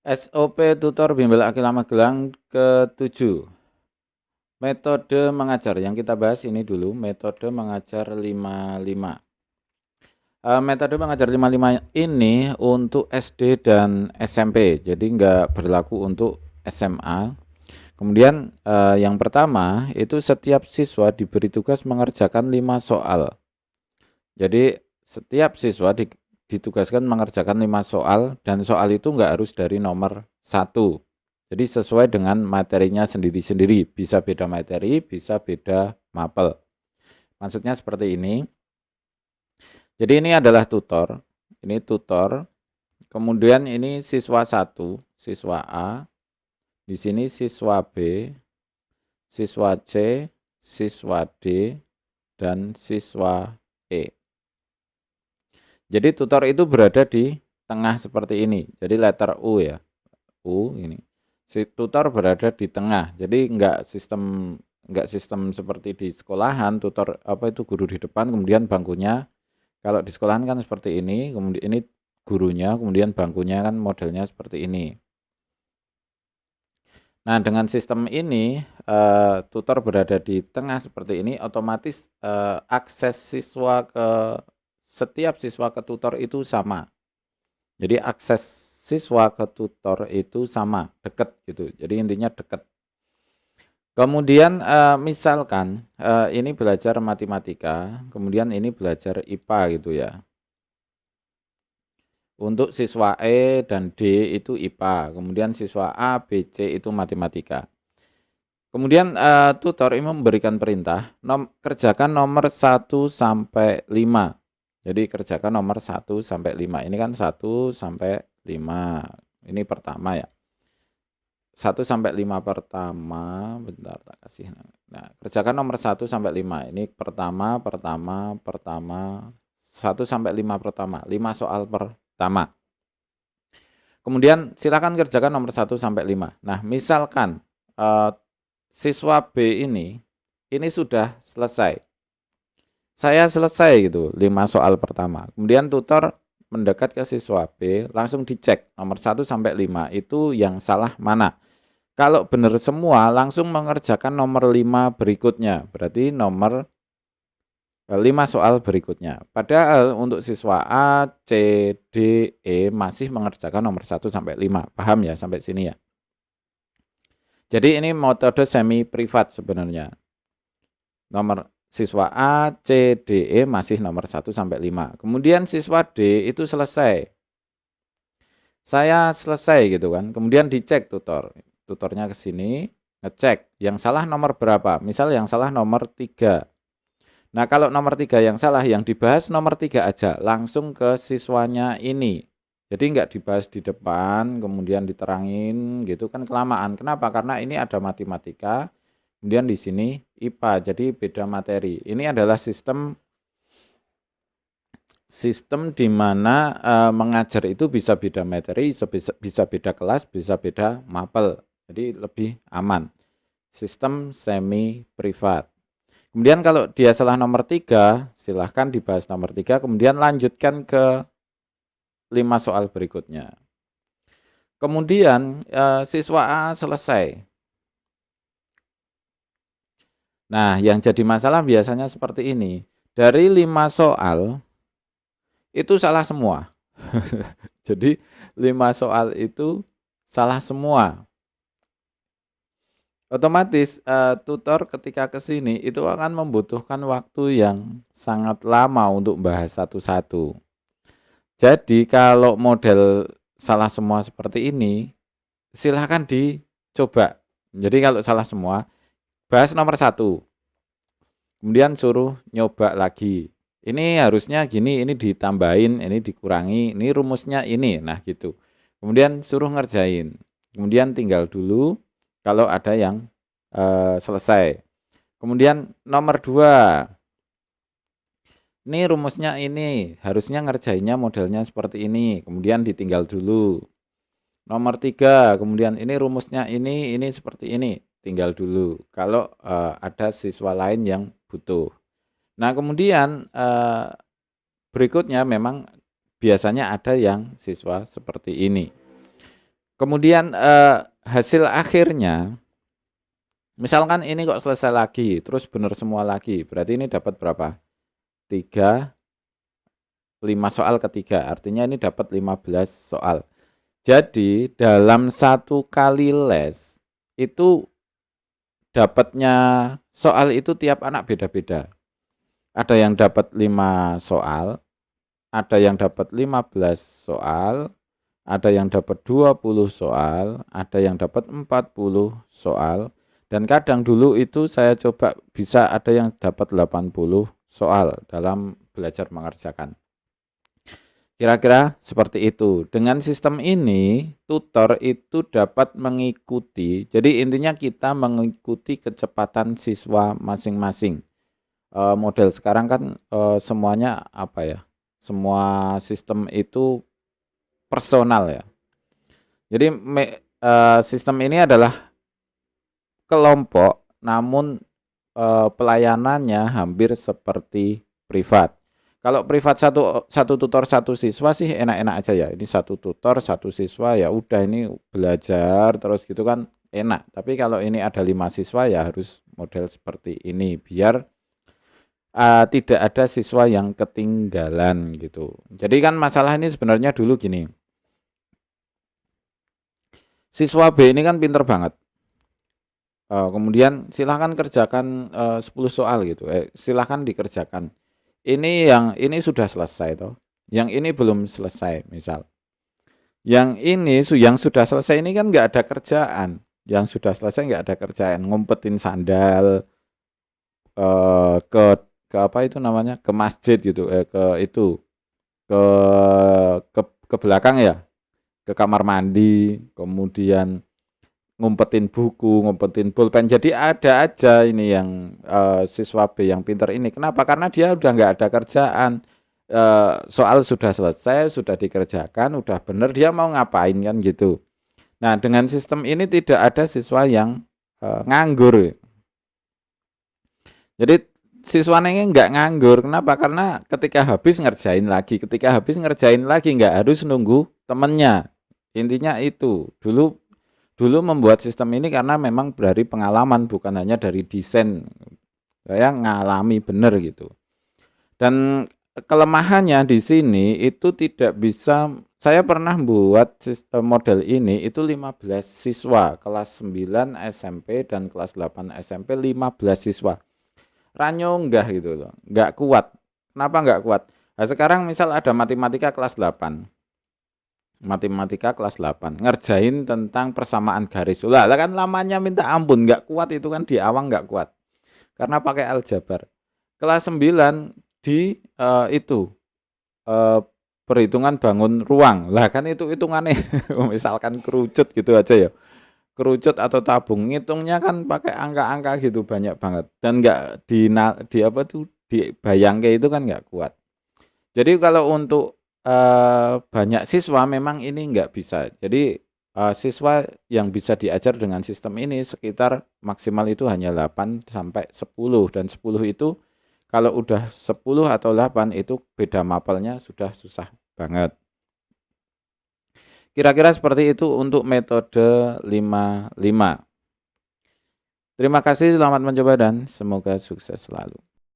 SOP tutor bimbel Akila Magelang ke-7. Metode mengajar yang kita bahas ini dulu, metode mengajar 55. Metode mengajar 55 ini untuk SD dan SMP, jadi nggak berlaku untuk SMA. Kemudian yang pertama itu setiap siswa diberi tugas mengerjakan 5 soal. Jadi setiap siswa ditugaskan mengerjakan 5 soal dan soal itu nggak harus dari nomor 1. Jadi sesuai dengan materinya sendiri-sendiri, bisa beda materi, bisa beda mapel. Maksudnya seperti ini. Jadi ini adalah tutor, ini tutor. Kemudian ini siswa 1, siswa A. Di sini siswa B, siswa C, siswa D, dan siswa E. Jadi tutor itu berada di tengah seperti ini. Jadi letter U ya. U ini. Si tutor berada di tengah. Jadi enggak sistem seperti di sekolahan, tutor itu guru di depan, kemudian bangkunya. Kalau di sekolahan kan seperti ini, kemudian ini gurunya, kemudian bangkunya kan modelnya seperti ini. Nah, dengan sistem ini tutor berada di tengah seperti ini, otomatis akses setiap siswa ke tutor itu sama. Jadi akses siswa ke tutor itu sama, dekat gitu. Jadi intinya dekat. Kemudian misalkan ini belajar matematika, kemudian ini belajar IPA gitu ya. Untuk siswa E dan D itu IPA, kemudian siswa A, B, C itu matematika. Kemudian tutor ini memberikan perintah kerjakan nomor 1 sampai 5. Jadi kerjakan nomor 1 sampai 5. Ini kan 1 sampai 5. Ini pertama ya. 1 sampai 5 pertama, bentar tak kasih. Nah, kerjakan nomor 1 sampai 5. Ini pertama, 1 sampai 5 pertama, 5 soal pertama. Kemudian silakan kerjakan nomor 1 sampai 5. Nah, misalkan siswa B ini sudah selesai. Saya selesai gitu, 5 soal pertama. Kemudian tutor mendekat ke siswa B, langsung dicek nomor 1 sampai 5 itu yang salah mana. Kalau benar semua, langsung mengerjakan nomor 5 berikutnya. Berarti nomor 5 soal berikutnya. Padahal untuk siswa A, C, D, E masih mengerjakan nomor 1 sampai 5. Paham ya sampai sini ya? Jadi ini metode semi privat sebenarnya. Nomor siswa A, C, D, E masih nomor 1 sampai 5. Kemudian siswa D itu selesai. Saya selesai gitu kan. Kemudian dicek tutor. Tutornya ke sini, ngecek yang salah nomor berapa. Misal yang salah nomor 3. Nah, kalau nomor 3 yang salah, yang dibahas nomor 3 aja, langsung ke siswanya ini. Jadi enggak dibahas di depan, kemudian diterangin gitu kan kelamaan. Kenapa? Karena ini ada matematika, kemudian di sini IPA, jadi beda materi. Ini adalah sistem di mana mengajar itu bisa beda materi, bisa beda kelas, bisa beda mapel. Jadi lebih aman. Sistem semi privat. Kemudian kalau dia salah nomor 3, silahkan dibahas nomor 3, kemudian lanjutkan ke 5 soal berikutnya. Kemudian siswa A selesai. Nah, yang jadi masalah biasanya seperti ini. Dari 5 soal, itu salah semua. Jadi 5 soal itu salah semua. Otomatis tutor ketika ke sini itu akan membutuhkan waktu yang sangat lama untuk bahas satu-satu. Jadi kalau model salah semua seperti ini, silahkan dicoba. Jadi kalau salah semua, bahas nomor 1. Kemudian suruh nyoba lagi. Ini harusnya gini, ini ditambahin, ini dikurangi, ini rumusnya ini. Nah gitu. Kemudian suruh ngerjain. Kemudian tinggal dulu kalau ada yang selesai. Kemudian nomor 2. Ini rumusnya ini, harusnya ngerjainnya modelnya seperti ini. Kemudian ditinggal dulu. Nomor 3, kemudian ini rumusnya ini seperti ini. Tinggal dulu. Kalau ada siswa lain yang butuh. Nah kemudian berikutnya memang biasanya ada yang siswa seperti ini. Kemudian hasil akhirnya, misalkan ini kok selesai lagi, terus benar semua lagi, berarti ini dapat berapa? 3, 5 soal ketiga, artinya ini dapat 15 soal. Jadi dalam satu kali les itu dapatnya soal itu tiap anak beda-beda. Ada yang dapat 5 soal, ada yang dapat 15 soal, ada yang dapat 20 soal, ada yang dapat 40 soal, dan kadang dulu itu saya coba bisa ada yang dapat 80 soal dalam belajar mengerjakan. Kira-kira seperti itu. Dengan sistem ini, tutor itu dapat mengikuti, jadi intinya kita mengikuti kecepatan siswa masing-masing. Model sekarang kan semuanya apa ya, semua sistem itu personal ya. Jadi sistem ini adalah kelompok, namun pelayanannya hampir seperti privat. Kalau privat satu tutor satu siswa sih enak-enak aja ya. Ini satu tutor satu siswa ya udah ini belajar terus gitu kan enak. Tapi kalau ini ada 5 siswa ya harus model seperti ini biar tidak ada siswa yang ketinggalan gitu. Jadi kan masalah ini sebenarnya dulu gini. Siswa B ini kan pinter banget. Kemudian silahkan kerjakan 10 soal gitu. Silahkan dikerjakan. Ini sudah selesai toh. Yang ini belum selesai misal. Yang ini yang sudah selesai ini kan nggak ada kerjaan. Yang sudah selesai nggak ada kerjaan, ngumpetin sandal ke apa itu namanya, ke masjid gitu, ke ke belakang ya, ke kamar mandi, kemudian ngumpetin buku, ngumpetin pulpen. Jadi ada aja ini yang siswa B yang pinter ini. Kenapa? Karena dia udah nggak ada kerjaan. Soal sudah selesai, sudah dikerjakan, udah bener, dia mau ngapain kan gitu. Nah, dengan sistem ini tidak ada siswa yang nganggur. Jadi siswanya nggak nganggur. Kenapa? Karena ketika habis ngerjain lagi, nggak harus nunggu temennya. Intinya itu. Dulu membuat sistem ini karena memang dari pengalaman, bukan hanya dari desain. Saya ngalami benar gitu. Dan kelemahannya di sini itu tidak bisa, saya pernah buat sistem model ini itu 15 siswa, kelas 9 SMP dan kelas 8 SMP 15 siswa. Ranyo enggak gitu loh, enggak kuat. Kenapa enggak kuat? Nah, sekarang misal ada matematika kelas 8. Matematika kelas 8 ngerjain tentang persamaan garis. Lah kan lamanya minta ampun, nggak kuat itu kan di awang nggak kuat. Karena pakai aljabar. Kelas 9 di perhitungan bangun ruang. Lah kan itu hitungannya misalkan kerucut gitu aja ya. Kerucut atau tabung ngitungnya kan pakai angka-angka gitu banyak banget dan nggak di apa tuh dibayangke itu kan nggak kuat. Jadi kalau untuk banyak siswa memang ini nggak bisa. Jadi siswa yang bisa diajar dengan sistem ini sekitar maksimal itu hanya 8 sampai 10 dan 10 itu kalau udah 10 atau 8 itu beda mapelnya sudah susah banget. Kira-kira seperti itu untuk metode 55. Terima kasih, selamat mencoba dan semoga sukses selalu.